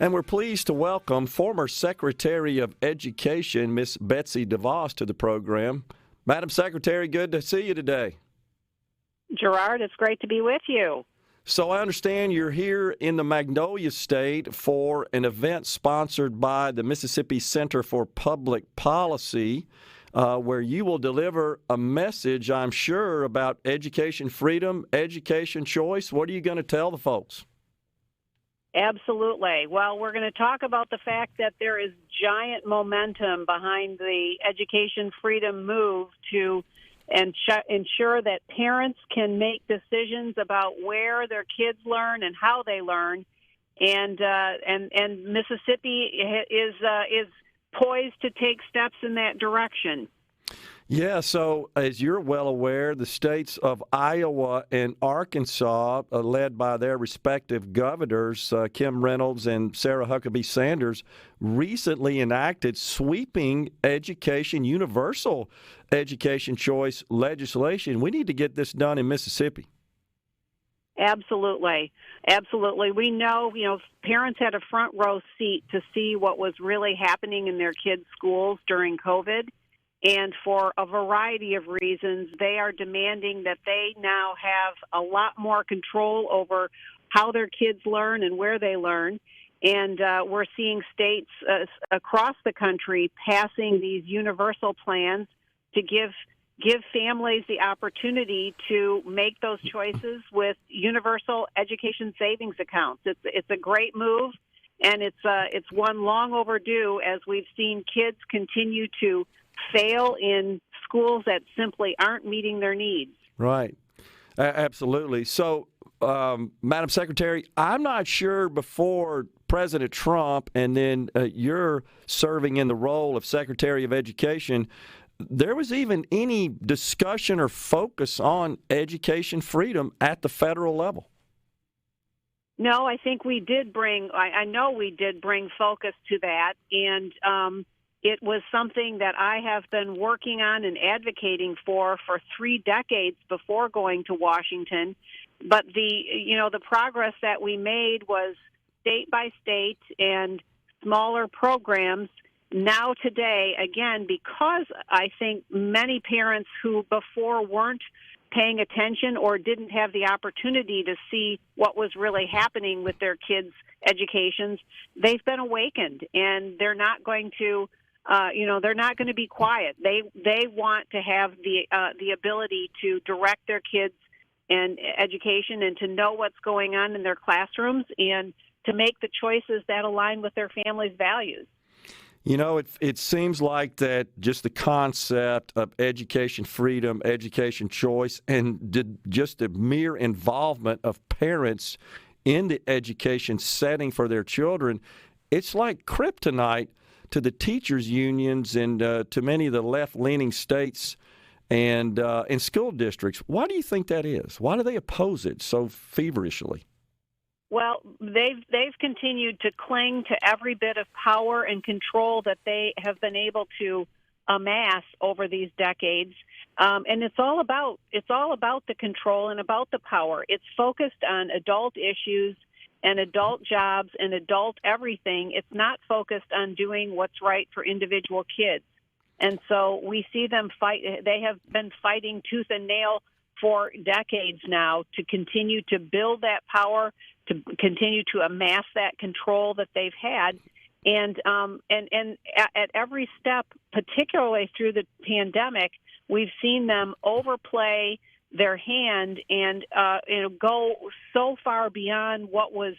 And we're pleased to welcome former Secretary of Education, Miss Betsy DeVos, to the program. Madam Secretary, good to see you today. Gerard, it's great to be with you. So I understand you're here in the Magnolia State for an event sponsored by the Mississippi Center for Public Policy, where you will deliver a message, I'm sure, about education freedom, education choice. What are you going to tell the folks? Absolutely. Well, we're going to talk about the fact that there is giant momentum behind the education freedom move to ensure that parents can make decisions about where their kids learn and how they learn, and Mississippi is poised to take steps in that direction. Yeah, so as you're well aware, the states of Iowa and Arkansas, led by their respective governors, Kim Reynolds and Sarah Huckabee Sanders, recently enacted sweeping universal education choice legislation. We need to get this done in Mississippi. Absolutely. Absolutely. We know, parents had a front row seat to see what was really happening in their kids' schools during COVID. And for a variety of reasons, they are demanding that they now have a lot more control over how their kids learn and where they learn. And we're seeing states across the country passing these universal plans to give families the opportunity to make those choices with universal education savings accounts. It's a great move, and it's one long overdue, as we've seen kids continue to fail in schools that simply aren't meeting their needs. Right. Absolutely. So, Madam Secretary, I'm not sure before President Trump and then you're serving in the role of Secretary of Education, there was even any discussion or focus on education freedom at the federal level. No, I think we did I know we did bring focus to that, and it was something that I have been working on and advocating for 3 decades before going to Washington. But the progress that we made was state by state and smaller programs. Now today, again, because I think many parents who before weren't paying attention or didn't have the opportunity to see what was really happening with their kids' educations, they've been awakened, and they're not going to they're not going to be quiet. They want to have the ability to direct their kids and education and to know what's going on in their classrooms and to make the choices that align with their family's values. It seems like that just the concept of education freedom, education choice, and just the mere involvement of parents in the education setting for their children, it's like kryptonite to the teachers' unions and to many of the left-leaning states and school districts. Why do you think that is? Why do they oppose it so feverishly? Well, they've continued to cling to every bit of power and control that they have been able to amass over these decades, and it's all about the control and about the power. It's focused on adult issues and adult jobs and adult everything. It's not focused on doing what's right for individual kids. And so we see them fight. They have been fighting tooth and nail for decades now to continue to build that power, to continue to amass that control that they've had. And at every step, particularly through the pandemic, we've seen them overplay their hand and go so far beyond what was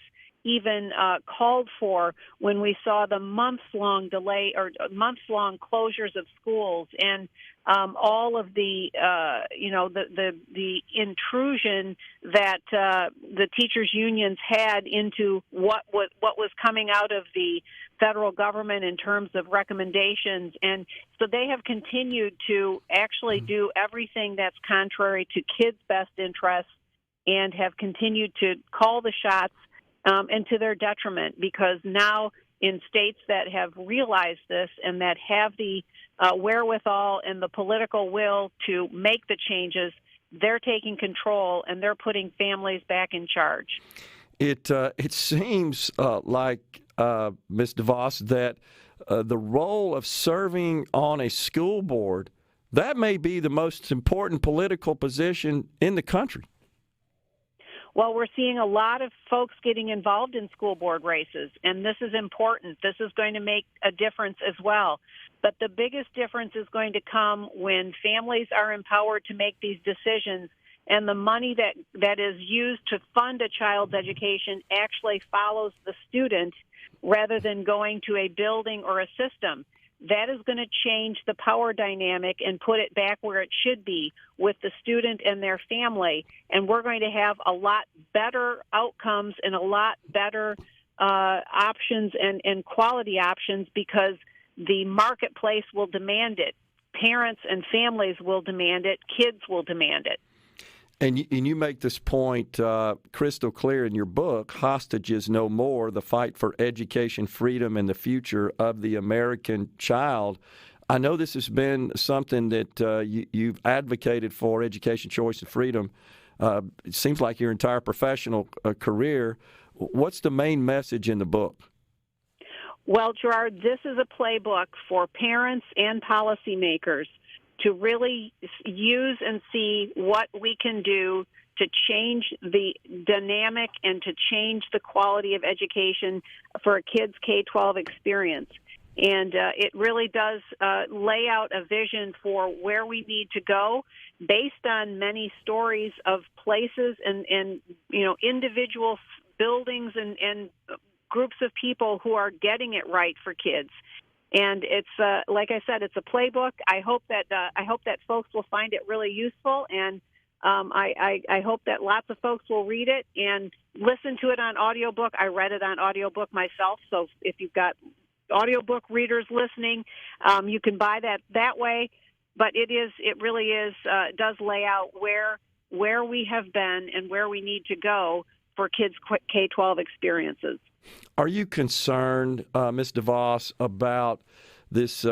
even called for when we saw the months-long delay or months-long closures of schools and all of the intrusion that the teachers' unions had into what was coming out of the federal government in terms of recommendations. And so they have continued to actually do everything that's contrary to kids' best interests and have continued to call the shots and to their detriment, because now in states that have realized this and that have the wherewithal and the political will to make the changes, they're taking control and they're putting families back in charge. It seems like Ms. DeVos, that the role of serving on a school board, that may be the most important political position in the country. Well, we're seeing a lot of folks getting involved in school board races, and this is important. This is going to make a difference as well. But the biggest difference is going to come when families are empowered to make these decisions, and the money that is used to fund a child's education actually follows the student rather than going to a building or a system. That is going to change the power dynamic and put it back where it should be with the student and their family. And we're going to have a lot better outcomes and a lot better options and quality options because the marketplace will demand it. Parents and families will demand it. Kids will demand it. And you make this point crystal clear in your book, Hostages No More, The Fight for Education, Freedom, and the Future of the American Child. I know this has been something that you've advocated for, education, choice, and freedom. It seems like your entire professional career. What's the main message in the book? Well, Gerard, this is a playbook for parents and policymakers to really use and see what we can do to change the dynamic and to change the quality of education for a kid's K-12 experience. And it really does lay out a vision for where we need to go based on many stories of places and individual buildings and groups of people who are getting it right for kids. And it's like I said, it's a playbook. I hope that folks will find it really useful, and I hope that lots of folks will read it and listen to it on audiobook. I read it on audiobook myself, so if you've got audiobook readers listening, you can buy that way. But it really does lay out where we have been and where we need to go for kids' K-12 experiences. Are you concerned, Ms. DeVos, about this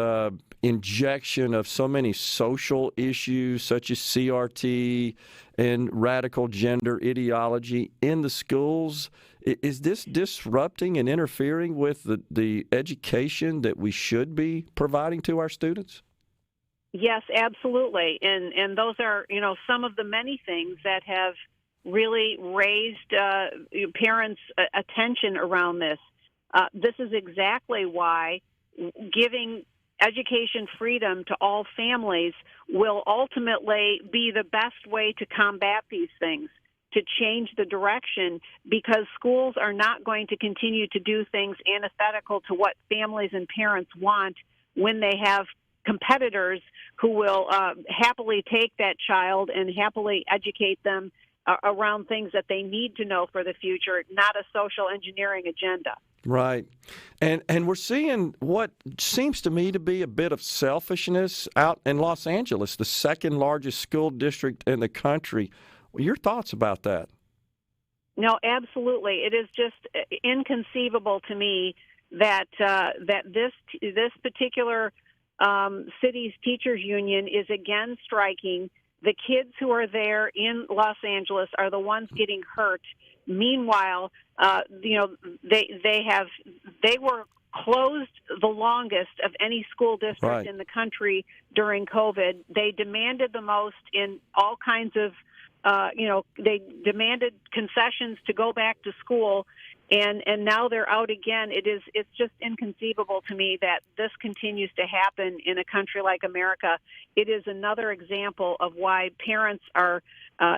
injection of so many social issues such as CRT and radical gender ideology in the schools? Is this disrupting and interfering with the education that we should be providing to our students? Yes, absolutely. And those are, some of the many things that have really raised parents' attention around this. This is exactly why giving education freedom to all families will ultimately be the best way to combat these things, to change the direction, because schools are not going to continue to do things antithetical to what families and parents want when they have competitors who will happily take that child and happily educate them around things that they need to know for the future, not a social engineering agenda. Right. And we're seeing what seems to me to be a bit of selfishness out in Los Angeles, the second largest school district in the country. Your thoughts about that? No, absolutely. It is just inconceivable to me that this particular city's teachers union is again striking. The kids who are there in Los Angeles are the ones getting hurt. Meanwhile, they were closed the longest of any school district in the country during COVID. They demanded the most in all kinds of, they demanded concessions to go back to school. And now they're out again. It's just inconceivable to me that this continues to happen in a country like America. It is another example of why parents are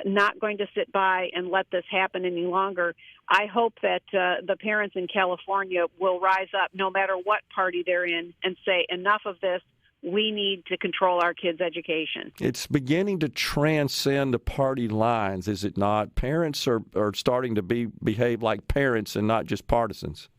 not going to sit by and let this happen any longer. I hope that the parents in California will rise up, no matter what party they're in, and say, enough of this. We need to control our kids' education. It's beginning to transcend the party lines, is it not? Parents are starting to behave like parents and not just partisans.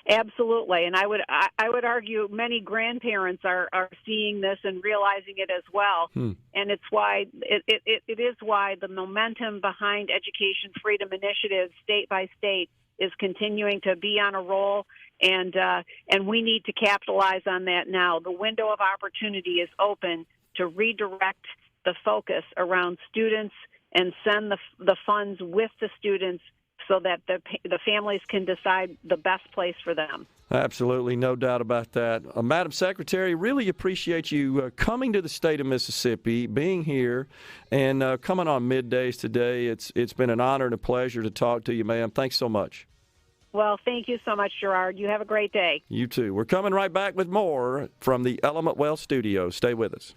Absolutely, and I would argue many grandparents are seeing this and realizing it as well. And it's why it is why the momentum behind education freedom initiatives state by state is continuing to be on a roll, and we need to capitalize on that now. The window of opportunity is open to redirect the focus around students and send the funds with the students so that the families can decide the best place for them. Absolutely, no doubt about that. Madam Secretary, really appreciate you coming to the state of Mississippi, being here, and coming on Middays today. It's been an honor and a pleasure to talk to you, ma'am. Thanks so much. Well, thank you so much, Gerard. You have a great day. You too. We're coming right back with more from the Element Wealth Studios. Stay with us.